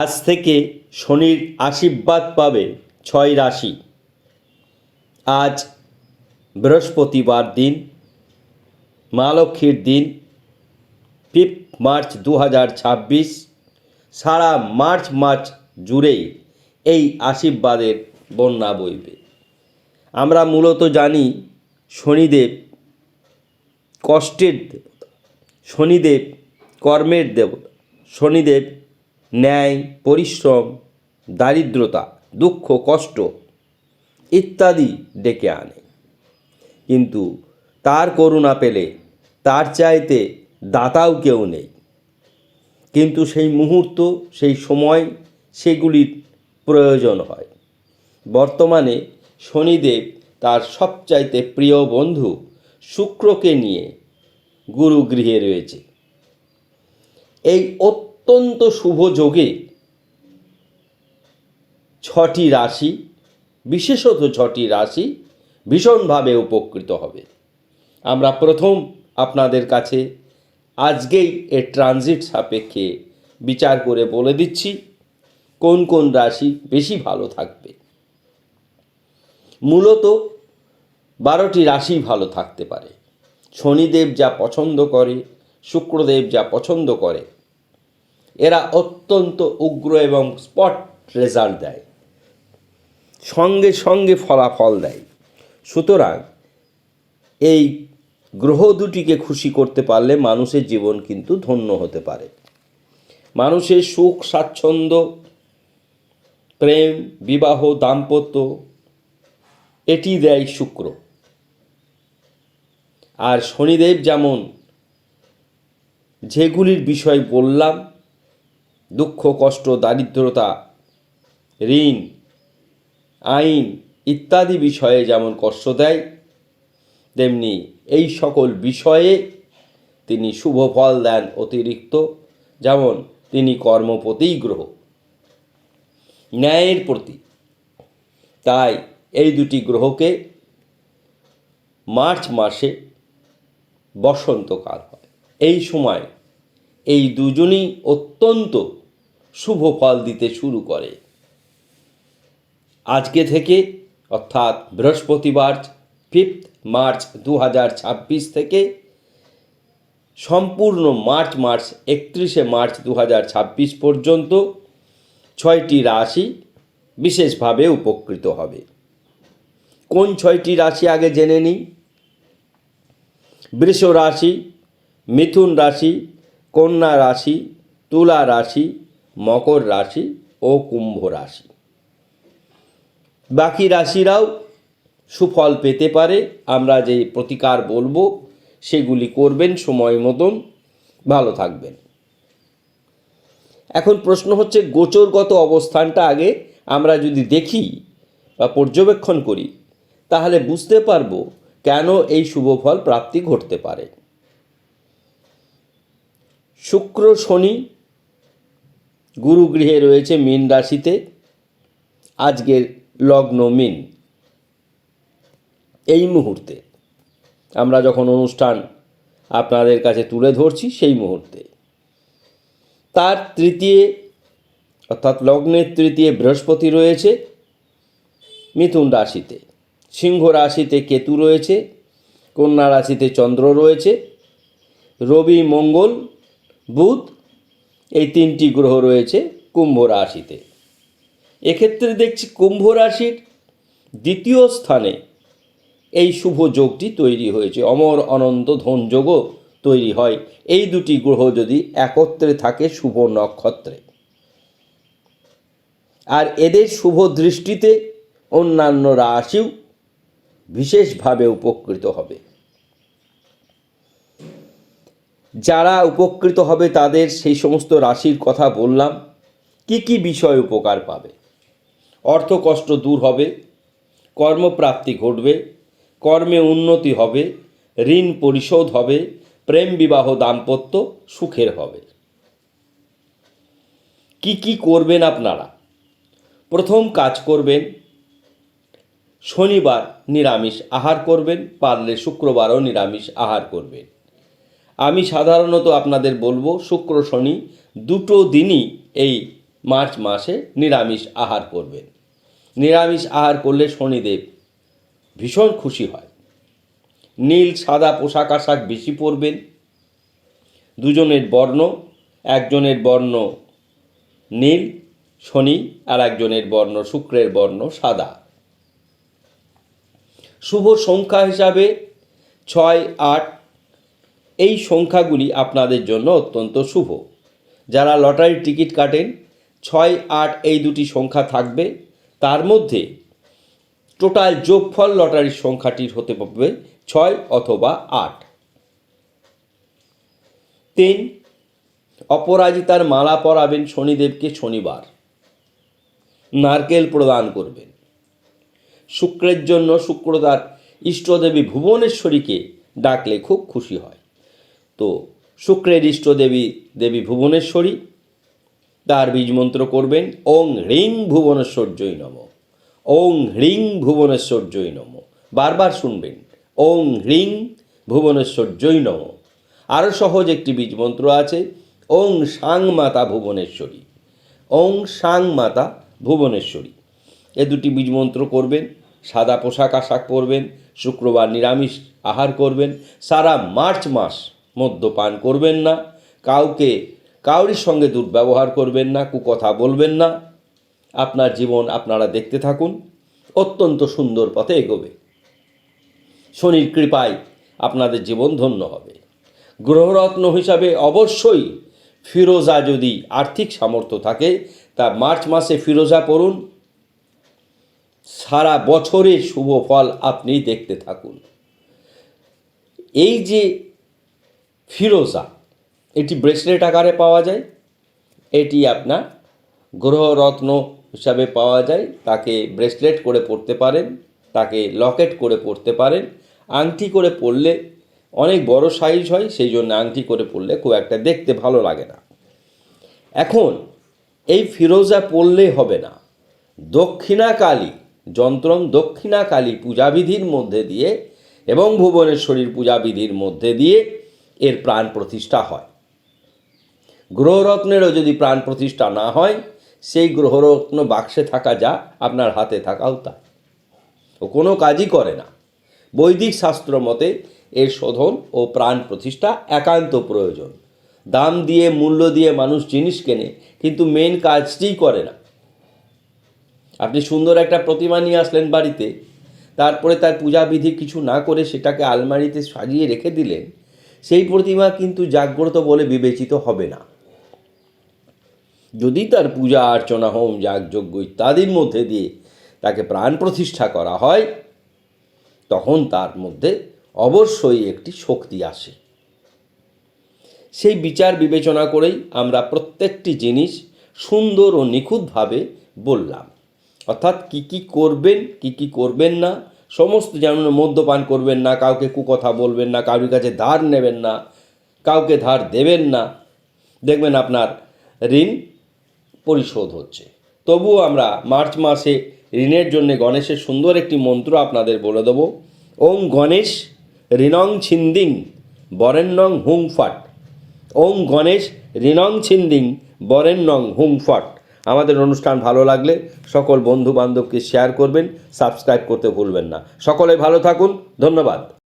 আজ থেকে শনির আশীর্বাদ পাবে 6 রাশি। আজ বৃহস্পতিবার দিন, মা লক্ষ্মীর দিন, 5 মার্চ 2026। সারা মার্চ মাস জুড়েই এই আশীর্বাদের বন্যা বইবে। আমরা মূলত জানি শনিদেব কষ্টের দেবতা, শনিদেব কর্মের দেবতা, শনিদেব ন্যায়, পরিশ্রম, দারিদ্রতা, দুঃখ, কষ্ট ইত্যাদি ডেকে আনে। কিন্তু তার করুণা পেলে তার চাইতে দাতাও কেউ নেই। কিন্তু সেই মুহূর্ত, সেই সময়, সেগুলির প্রয়োজন হয়। বর্তমানে শনিদেব তার সবচাইতে প্রিয় বন্ধু শুক্রকে নিয়ে গুরুগৃহে রয়েছে। এই অত্যন্ত শুভ যোগে 6টি রাশি, বিশেষত 6টি রাশি ভীষণভাবে উপকৃত হবে। আমরা প্রথম আপনাদের কাছে আজকেই এর ট্রানজিট সাপেক্ষে বিচার করে বলে দিচ্ছি কোন কোন রাশি বেশি ভালো থাকবে। মূলত 12টি রাশি ভালো থাকতে পারে। শনিদেব যা পছন্দ করে, শুক্রদেব যা পছন্দ করে, এরা অত্যন্ত উগ্র এবং স্পট রেজাল্ট দেয়, সঙ্গে সঙ্গে ফলাফল দেয়। সুতরাং এই গ্রহ দুটিকে খুশি করতে পারলে মানুষের জীবন কিন্তু ধন্য হতে পারে। মানুষের সুখ, স্বাচ্ছন্দ্য, প্রেম, বিবাহ, দাম্পত্য এটি দেয় শুক্র। আর শনিদেব যেমন যেগুলির বিষয় বললাম, দুঃখ, কষ্ট, দারিদ্রতা, ঋণ, আইন ইত্যাদি বিষয়ে যেমন কষ্ট দেয়, তেমনি এই সকল বিষয়ে তিনি শুভ ফল দেন অতিরিক্ত। যেমন তিনি কর্মপতিই গ্রহ, ন্যায়ের প্রতি। তাই এই দুটি গ্রহকে মার্চ মাসে বসন্তকাল হয়। এই সময় এই দুজনই অত্যন্ত শুভ ফল দিতে শুরু করে। আজকে থেকে অর্থাৎ বৃহস্পতিবার 5 মার্চ 2026 থেকে সম্পূর্ণ মার্চ মাস 31 মার্চ 2026 পর্যন্ত 6টি রাশি বিশেষভাবে উপকৃত হবে। কোন 6টি রাশি আগে জেনে নিই। বৃষ রাশি, মিথুন রাশি, কন্যা রাশি, তুলা রাশি, মকর রাশি ও কুম্ভ রাশি। বাকি রাশিরাও সুফল পেতে পারে। আমরা যে প্রতিকার বলবো সেগুলি করবেন সময় মতন, ভালো থাকবেন। এখন প্রশ্ন হচ্ছে গোচরগত অবস্থানটা আগে আমরা যদি দেখি বা পর্যবেক্ষণ করি তাহলে বুঝতে পারবো কেন এই শুভ ফল প্রাপ্তি ঘটতে পারে। শুক্র শনি গুরুগৃহে রয়েছে মীন রাশিতে। আজকের লগ্ন মীন। এই মুহূর্তে আমরা যখন অনুষ্ঠান আপনাদের কাছে তুলে ধরছি সেই মুহূর্তে তার তৃতীয় অর্থাৎ লগ্নের তৃতীয় বৃহস্পতি রয়েছে মিথুন রাশিতে, সিংহ রাশিতে কেতু রয়েছে, কন্যা রাশিতে চন্দ্র রয়েছে, রবি, মঙ্গল, বুধ এই 3টি গ্রহ রয়েছে কুম্ভ রাশিতে। এক্ষেত্রে দেখছি কুম্ভ রাশির দ্বিতীয় স্থানে এই শুভ যোগটি তৈরি হয়েছে। অমর অনন্ত ধন যোগও তৈরি হয় এই দুটি গ্রহ যদি একত্রে থাকে শুভ নক্ষত্রে। আর এদের শুভ দৃষ্টিতে অন্যান্য রাশিও বিশেষভাবে উপকৃত হবে। যারা উপকৃত হবে তাদের সেই সমস্ত রাশির কথা বললাম। কি কি বিষয় উপকার পাবে? অর্থ কষ্ট দূর হবে, কর্মপ্রাপ্তি ঘটবে, কর্মে উন্নতি হবে, ঋণ পরিশোধ হবে, প্রেম, বিবাহ, দাম্পত্য সুখের হবে। কি কি করবেন আপনারা? প্রথম কাজ করবেন, শনিবার নিরামিষ আহার করবেন, পারলে শুক্রবারও নিরামিষ আহার করবেন। আমি সাধারণত আপনাদের বলবো শুক্র শনি দুটো দিনই এই মার্চ মাসে নিরামিষ আহার করবেন। নিরামিষ আহার করলে শনিদেব ভীষণ খুশি হয়। নীল সাদা পোশাক আশাক বেশি পরবেন। দুজনের বর্ণ, একজনের বর্ণ নীল শনি আর একজনের বর্ণ শুক্রের বর্ণ সাদা। শুভ সংখ্যা হিসাবে 6, 8 এই সংখ্যাগুলি আপনাদের জন্য অত্যন্ত শুভ। যারা লটারির টিকিট কাটেন 6, 8 এই দুটি সংখ্যা থাকবে। তার মধ্যে টোটাল যোগফল লটারির সংখ্যাটির হতে পারবে 6 অথবা 8। 3, অপরাজিতার মালা পরাবেন শনিদেবকে শনিবার। নারকেল প্রদান করবেন। শুক্রের জন্য শুক্রবার ইষ্টদেবী ভুবনেশ্বরীকে ডাকলে খুব খুশি হয়। তো শুক্রের ইষ্টদেবী দেবী ভুবনেশ্বরী, তার বীজমন্ত্র করবেন ওং হ্রিং ভুবনেশ্বর্যই নমঃ। ওং হ্রিং ভুবনেশ্বর্যই নমঃ। বারবার শুনবেন ওং হ্রিং ভুবনেশ্বর্যই নমঃ। আরও সহজ একটি বীজমন্ত্র আছে ওং সাং মাতা ভুবনেশ্বরী। ওং সাং মাতা ভুবনেশ্বরী। এ দুটি বীজমন্ত্র করবেন। সাদা পোশাক আশাক পরবেন। শুক্রবার নিরামিষ আহার করবেন। সারা মার্চ মাস মদ্যপান করবেন না। কাউরির সঙ্গে দুর্ব্যবহার করবেন না, কুকথা বলবেন না। আপনার জীবন আপনারা দেখতে থাকুন, অত্যন্ত সুন্দর পথে এগোবে। শনির কৃপায় আপনাদের জীবন ধন্য হবে। গ্রহরত্ন হিসাবে অবশ্যই ফিরোজা, যদি আর্থিক সামর্থ্য থাকে তা মার্চ মাসে ফিরোজা পড়ুন। সারা বছরের শুভ ফল আপনি দেখতে থাকুন। এই যে ফিরোজা, এটি ব্রেসলেট আকারে পাওয়া যায়। এটি আপনার গ্রহরত্ন হিসাবে পাওয়া যায়। তাকে ব্রেসলেট করে পরতে পারেন, তাকে লকেট করে পরতে পারেন। আংটি করে পরলে অনেক বড় সাইজ হয়, সেই জন্য আংটি করে পরলে খুব একটা দেখতে ভালো লাগে না। এখন এই ফিরোজা পরলে হবে না। দক্ষিণাকালী যন্ত্রম দক্ষিণাকালী পূজাবিধির মধ্যে দিয়ে এবং ভুবনেশ্বরীর পূজাবিধির মধ্যে দিয়ে এর প্রাণ প্রতিষ্ঠা হয়। গ্রহরত্নেরও যদি প্রাণ প্রতিষ্ঠা না হয়, সেই গ্রহরত্ন বাক্সে থাকা যা, আপনার হাতে থাকাও তা, ও কোনো কাজই করে না। বৈদিক শাস্ত্র মতে এর শোধন ও প্রাণ প্রতিষ্ঠা একান্ত প্রয়োজন। দাম দিয়ে মূল্য দিয়ে মানুষ জিনিস কেনে, কিন্তু মেন কাজটিই করে না। আপনি সুন্দর একটা প্রতিমা নিয়ে আসলেন বাড়িতে, তারপরে তার পূজাবিধি কিছু না করে সেটাকে আলমারিতে সাজিয়ে রেখে দিলেন, সেই প্রতিমা কিন্তু জাগ্রত বলে বিবেচিত হবে না। যদি তার পূজা অর্চনা, হোম, যাগযজ্ঞ ইত্যাদির মধ্যে দিয়ে তাকে প্রাণ প্রতিষ্ঠা করা হয়, তখন তার মধ্যে অবশ্যই একটি শক্তি আসে। সেই বিচার বিবেচনা করেই আমরা প্রত্যেকটি জিনিস সুন্দর ও নিখুঁতভাবে বললাম। অর্থাৎ কী কী করবেন, কী কী করবেন না, সমস্ত, যেমন মদ্যপান করবেন না, কাউকে কুকথা বলবেন না, কারোর কাছে ধার নেবেন না, কাউকে ধার দেবেন না, দেখবেন আপনার ঋণ পরিশোধ হচ্ছে। তবুও আমরা মার্চ মাসে ঋণের জন্য গণেশের সুন্দর একটি মন্ত্র আপনাদের বলে দেব। ওং গণেশ ঋণং ছিন্দিং বরেণ্যং হুং ফট। ওং গণেশ ঋণং ছিন্দিং বরেণ্যং হুং ফট। আমাদের অনুষ্ঠান ভালো লাগলে সকল বন্ধু বান্ধবকে শেয়ার করবেন, সাবস্ক্রাইব করতে ভুলবেন না। সকলে ভালো থাকুন, ধন্যবাদ।